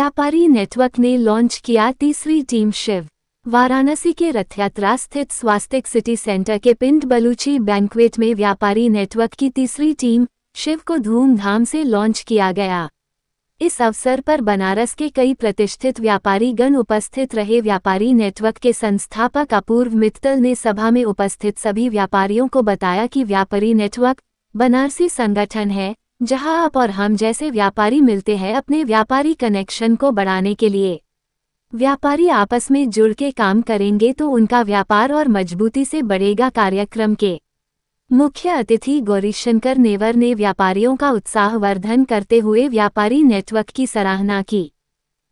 व्यापारी नेटवर्क ने लॉन्च किया तीसरी टीम शिव। वाराणसी के रथयात्रा स्थित स्वास्तिक सिटी सेंटर के पिंड बलूची बैंक्वेट में व्यापारी नेटवर्क की तीसरी टीम शिव को धूमधाम से लॉन्च किया गया। इस अवसर पर बनारस के कई प्रतिष्ठित व्यापारीगण उपस्थित रहे। व्यापारी नेटवर्क के संस्थापक अपूर्व मित्तल ने सभा में उपस्थित सभी व्यापारियों को बताया कि व्यापारी नेटवर्क बनारसी संगठन है जहां आप और हम जैसे व्यापारी मिलते हैं अपने व्यापारी कनेक्शन को बढ़ाने के लिए। व्यापारी आपस में जुड़ के काम करेंगे तो उनका व्यापार और मजबूती से बढ़ेगा। कार्यक्रम के मुख्य अतिथि गौरीशंकर नेवर ने व्यापारियों का उत्साहवर्धन करते हुए व्यापारी नेटवर्क की सराहना की।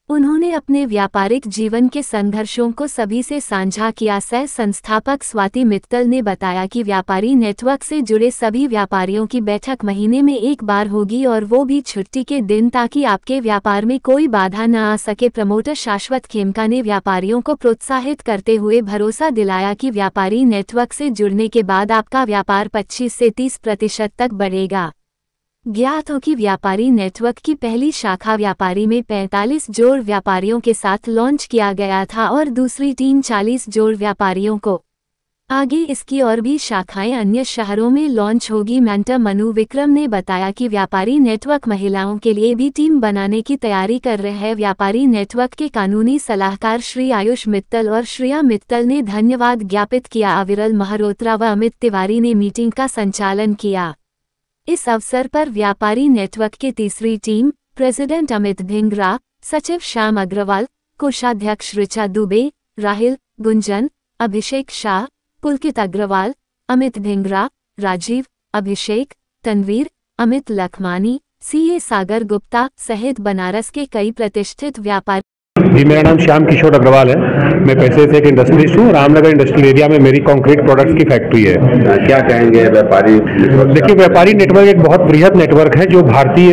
उन्होंने अपने व्यापारिक जीवन के संघर्षों को सभी से साझा किया। सह संस्थापक स्वाति मित्तल ने बताया कि व्यापारी नेटवर्क से जुड़े सभी व्यापारियों की बैठक महीने में एक बार होगी और वो भी छुट्टी के दिन, ताकि आपके व्यापार में कोई बाधा न आ सके। प्रमोटर शाश्वत खेमका ने व्यापारियों को प्रोत्साहित करते हुए भरोसा दिलाया कि व्यापारी नेटवर्क से जुड़ने के बाद आपका व्यापार 25 से 30% तक बढ़ेगा। ज्ञात हो कि व्यापारी नेटवर्क की पहली शाखा व्यापारी में 45 जोड़ व्यापारियों के साथ लॉन्च किया गया था और दूसरी टीम 40 जोड़ व्यापारियों को। आगे इसकी और भी शाखाएं अन्य शहरों में लॉन्च होगी। मेंटर मनु विक्रम ने बताया कि व्यापारी नेटवर्क महिलाओं के लिए भी टीम बनाने की तैयारी कर रहे हैं। व्यापारी नेटवर्क के कानूनी सलाहकार श्री आयुष मित्तल और श्रेया मित्तल ने धन्यवाद ज्ञापित किया। अविरल मल्होत्रा व अमित तिवारी ने मीटिंग का संचालन किया। इस अवसर पर व्यापारी नेटवर्क की तीसरी टीम प्रेसिडेंट अमित धिंगरा, सचिव श्याम अग्रवाल, कोषाध्यक्ष ऋचा दुबे, राहिल गुंजन, अभिषेक शाह, पुलकित अग्रवाल, अमित धिंगरा, राजीव, अभिषेक, तनवीर, अमित लखमानी, सीए सागर गुप्ता सहित बनारस के कई प्रतिष्ठित व्यापारी। जी, मेरा नाम श्याम किशोर अग्रवाल है। मैं पैसे से एक इंडस्ट्रियलिस्ट हूँ। रामनगर इंडस्ट्रियल एरिया में मेरी कंक्रीट प्रोडक्ट्स की फैक्ट्री है। क्या कहेंगे व्यापारी नेटवर्क? देखिए, व्यापारी नेटवर्क एक बहुत बृहद नेटवर्क है जो भारतीय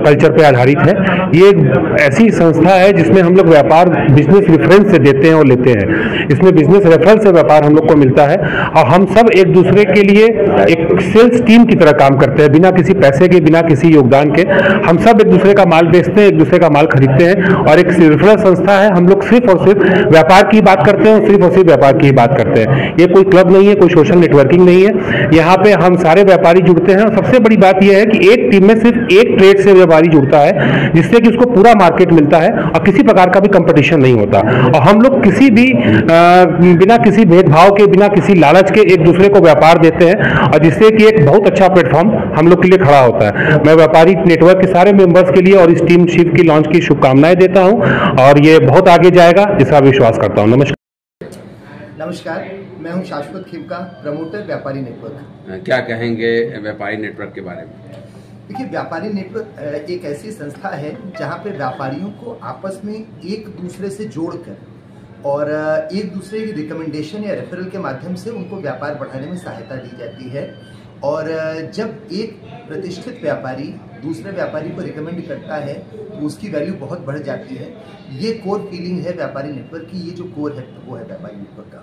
कल्चर पे आधारित है। ये एक ऐसी संस्था है जिसमें हम लोग व्यापार बिजनेस रेफरेंस से देते हैं और लेते हैं। इसमें बिजनेस रेफरेंस से व्यापार हम लोग को मिलता है और हम सब एक दूसरे के लिए एक सेल्स टीम की तरह काम करते हैं, बिना किसी पैसे के, बिना किसी योगदान के। हम सब एक दूसरे का माल बेचते हैं, एक दूसरे का माल खरीदते हैं और एक रेफरल संस्था है। हम लोग सिर्फ और सिर्फ व्यापार की बात करते हैं और सिर्फ और सिर्फ व्यापार की बात करते हैं। ये कोई क्लब नहीं है, कोई सोशल नेटवर्किंग नहीं है। यहाँ पे हम सारे व्यापारी जुड़ते हैं और सबसे बड़ी बात यह है कि एक टीम में सिर्फ एक ट्रेड से व्यापारी जुड़ता है, जिससे कि उसको पूरा मार्केट मिलता है और किसी प्रकार का भी कंपटीशन नहीं होता। और हम लोग किसी भी बिना किसी भेदभाव के, बिना किसी लालच के एक दूसरे को व्यापार देते हैं और जिससे कि एक बहुत अच्छा प्लेटफॉर्म हम लोग के लिए खड़ा होता है। मैं व्यापारी नेटवर्क के सारे मेंबर्स के लिए और इस टीम शिव की लॉन्च की शुभकामनाएं देता हूं और ये बहुत आगे जाएगा, इसका विश्वास करता हूं। नमस्कार, मैं हूं शाश्वत खेमका, प्रमोटर व्यापारी नेटवर्क। क्या कहेंगे व्यापारी नेटवर्क के बारे में? देखिए, व्यापारी नेटवर्क एक ऐसी संस्था है जहां पे व्यापारियों को आपस में एक दूसरे से जोड़कर और एक दूसरे की रिकमेंडेशन या रेफरल के माध्यम से उनको व्यापार बढ़ाने में सहायता दी जाती है। और जब एक प्रतिष्ठित व्यापारी दूसरे व्यापारी को रिकमेंड करता है तो उसकी वैल्यू बहुत बढ़ जाती है। ये कोर फीलिंग है व्यापारी नेटवर्क की। ये जो कोर है वो है व्यापारी नेटवर्क का।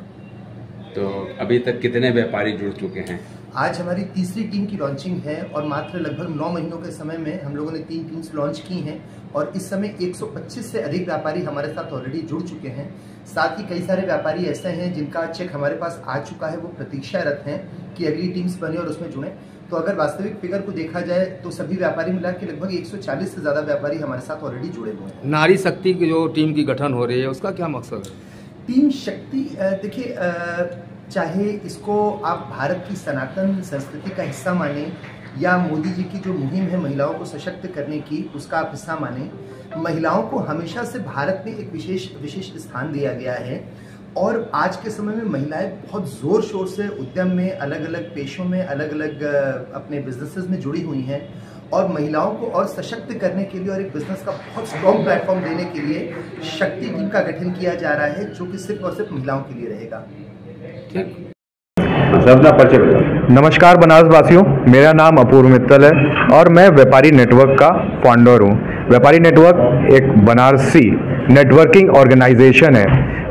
तो अभी तक कितने व्यापारी जुड़ चुके हैं? आज हमारी तीसरी टीम की लॉन्चिंग है और मात्र लगभग 9 महीनों के समय में हम लोगों ने 3 टीम्स लॉन्च की हैं और इस समय 125 से अधिक व्यापारी हमारे साथ ऑलरेडी जुड़ चुके हैं। साथ ही कई सारे व्यापारी ऐसे हैं जिनका चेक हमारे पास आ चुका है, वो प्रतीक्षारत हैं कि अगली टीम्स बने और उसमें जुड़ें। तो अगर वास्तविक फिगर को देखा जाए तो सभी व्यापारी मिला के लगभग 140 से ज्यादा व्यापारी हमारे साथ ऑलरेडी जुड़े हुए हैं। नारी शक्ति की जो टीम की गठन हो रही है उसका क्या मकसद है? टीम शक्ति, देखिए, चाहे इसको आप भारत की सनातन संस्कृति का हिस्सा माने या मोदी जी की जो मुहिम है महिलाओं को सशक्त करने की, उसका आप हिस्सा माने। महिलाओं को हमेशा से भारत में एक विशेष स्थान दिया गया है और आज के समय में महिलाएं बहुत जोर शोर से उद्यम में, अलग अलग पेशों में, अलग अलग अपने बिजनेसेस में जुड़ी हुई हैं और महिलाओं को और सशक्त करने के लिए और एक बिजनेस का बहुत स्ट्रॉन्ग प्लेटफॉर्म देने के लिए शक्ति टीम का गठन किया जा रहा है, जो कि सिर्फ और सिर्फ महिलाओं के लिए रहेगा। ठीक। नमस्कार बनारस वासियों, मेरा नाम अपूर्व मित्तल है और मैं व्यापारी नेटवर्क का फाउंडर हूँ। व्यापारी नेटवर्क एक बनारसी नेटवर्किंग ऑर्गेनाइजेशन है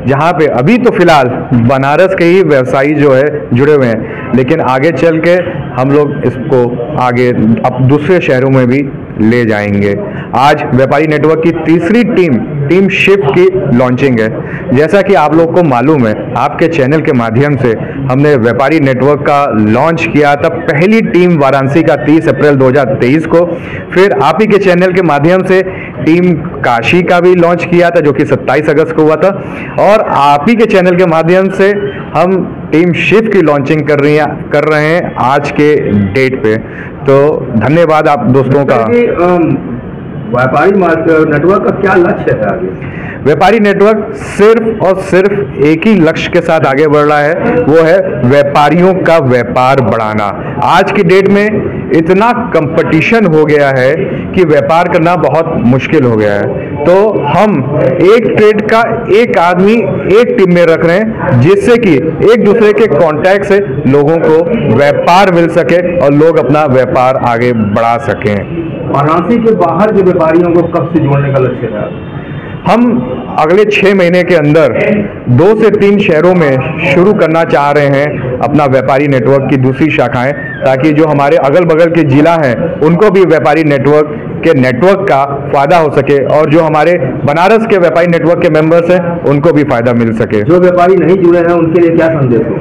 जहाँ पे अभी तो फिलहाल बनारस के ही व्यवसायी जो है जुड़े हुए हैं, लेकिन आगे चल के हम लोग इसको आगे अब दूसरे शहरों में भी ले जाएंगे। आज व्यापारी नेटवर्क की तीसरी टीम शिव की लॉन्चिंग है। जैसा कि आप लोग को मालूम है, आपके चैनल के माध्यम से हमने व्यापारी नेटवर्क का लॉन्च किया था, पहली टीम वाराणसी का 30 अप्रैल 2023 को। फिर आप ही के चैनल के माध्यम से टीम काशी का भी लॉन्च किया था, जो कि 27 अगस्त को हुआ था। और आप ही के चैनल के माध्यम से हम टीम शिव की लॉन्चिंग कर रहे हैं आज के डेट पे। तो धन्यवाद आप दोस्तों का। व्यापारी नेटवर्क का क्या लक्ष्य है आगे? व्यापारी नेटवर्क सिर्फ और सिर्फ एक ही लक्ष्य के साथ आगे बढ़ रहा है, वो है व्यापारियों का व्यापार बढ़ाना। आज की डेट में इतना कंपटीशन हो गया है कि व्यापार करना बहुत मुश्किल हो गया है। तो हम एक ट्रेड का एक आदमी एक टीम में रख रहे हैं, जिससे कि एक दूसरे के कांटेक्ट से लोगों को व्यापार मिल सके और लोग अपना व्यापार आगे बढ़ा सकें। वाराणसी के बाहर के व्यापारियों को कब से जोड़ने का लक्ष्य है? हम अगले 6 महीने के अंदर 2 से 3 शहरों में शुरू करना चाह रहे हैं अपना व्यापारी नेटवर्क की दूसरी शाखाएं, ताकि जो हमारे अगल बगल के जिला हैं उनको भी व्यापारी नेटवर्क का फायदा हो सके, और जो हमारे बनारस के व्यापारी नेटवर्क के मेंबर्स हैं उनको भी फायदा मिल सके। जो व्यापारी नहीं जुड़े हैं उनके लिए क्या संदेश हो?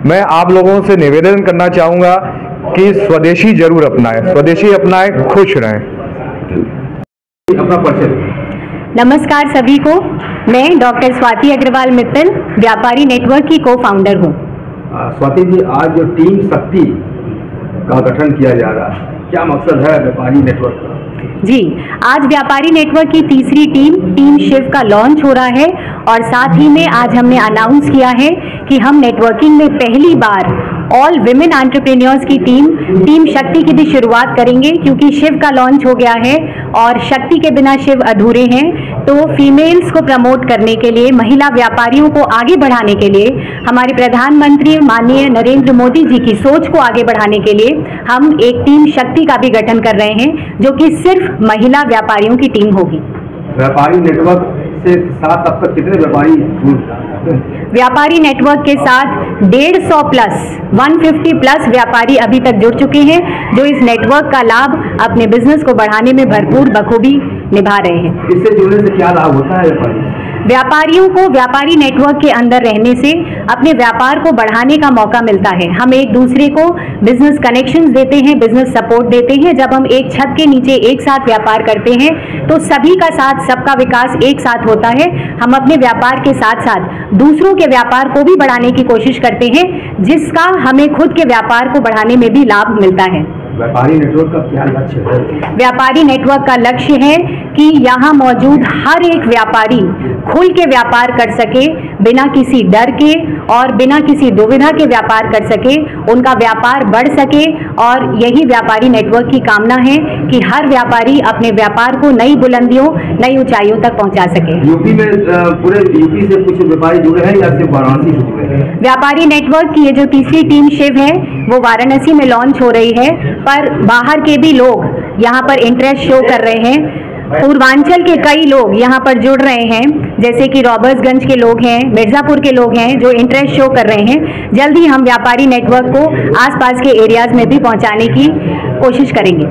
मैं आप लोगों से निवेदन करना चाहूँगा कि स्वदेशी जरूर अपनाएं, स्वदेशी अपनाएं, खुश रहें। अपना परिचय। नमस्कार सभी को, मैं डॉक्टर स्वाति अग्रवाल मित्तल, व्यापारी नेटवर्क की को फाउंडर हूँ। स्वाति जी, आज जो टीम शक्ति का गठन किया जा रहा है, क्या मकसद है व्यापारी नेटवर्क का? जी, आज व्यापारी नेटवर्क की तीसरी टीम शिव का लॉन्च हो रहा है, और साथ ही में आज हमने अनाउंस किया है कि हम नेटवर्किंग में पहली बार ऑल विमेन एंटरप्रेन्योर्स की टीम शक्ति की भी शुरुआत करेंगे, क्योंकि शिव का लॉन्च हो गया है और शक्ति के बिना शिव अधूरे हैं। तो फीमेल्स को प्रमोट करने के लिए, महिला व्यापारियों को आगे बढ़ाने के लिए, हमारे प्रधानमंत्री माननीय नरेंद्र मोदी जी की सोच को आगे बढ़ाने के लिए हम एक टीम शक्ति का भी गठन कर रहे हैं, जो कि सिर्फ महिला व्यापारियों की टीम होगी। व्यापारी नेटवर्क से साथ अब तक कितने व्यापारी जुड़? व्यापारी नेटवर्क के साथ 150 प्लस 150 प्लस व्यापारी अभी तक जुड़ चुके हैं, जो इस नेटवर्क का लाभ अपने बिजनेस को बढ़ाने में भरपूर बखूबी निभा रहे हैं। इससे जुड़ने से क्या लाभ होता है? व्यापारियों को व्यापारी नेटवर्क के अंदर रहने से अपने व्यापार को बढ़ाने का मौका मिलता है। हम एक दूसरे को बिजनेस कनेक्शंस देते हैं, बिजनेस सपोर्ट देते हैं। जब हम एक छत के नीचे एक साथ व्यापार करते हैं तो सभी का साथ, सबका विकास एक साथ होता है। हम अपने व्यापार के साथ साथ दूसरों के व्यापार को भी बढ़ाने की कोशिश करते हैं, जिसका हमें खुद के व्यापार को बढ़ाने में भी लाभ मिलता है। व्यापारी नेटवर्क का क्या लक्ष्य है? व्यापारी नेटवर्क का लक्ष्य है कि यहाँ मौजूद हर एक व्यापारी खुल के व्यापार कर सके, बिना किसी डर के और बिना किसी दुविधा के व्यापार कर सके, उनका व्यापार बढ़ सके। और यही व्यापारी नेटवर्क की कामना है कि हर व्यापारी अपने व्यापार को नई बुलंदियों, नई ऊंचाइयों तक पहुंचा सके। यूपी में पूरे यूपी से कुछ व्यापारी जुड़े हैं या सिर्फ वाराणसी से जुड़े हैं? व्यापारी नेटवर्क की ये जो तीसरी टीम शिव है वो वाराणसी में लॉन्च हो रही है, पर बाहर के भी लोग यहाँ पर इंटरेस्ट शो कर रहे हैं। पूर्वांचल के कई लोग यहाँ पर जुड़ रहे हैं, जैसे कि रॉबर्ट्सगंज के लोग हैं, मिर्जापुर के लोग हैं, जो इंटरेस्ट शो कर रहे हैं। जल्द ही हम व्यापारी नेटवर्क को आसपास के एरियाज में भी पहुँचाने की कोशिश करेंगे।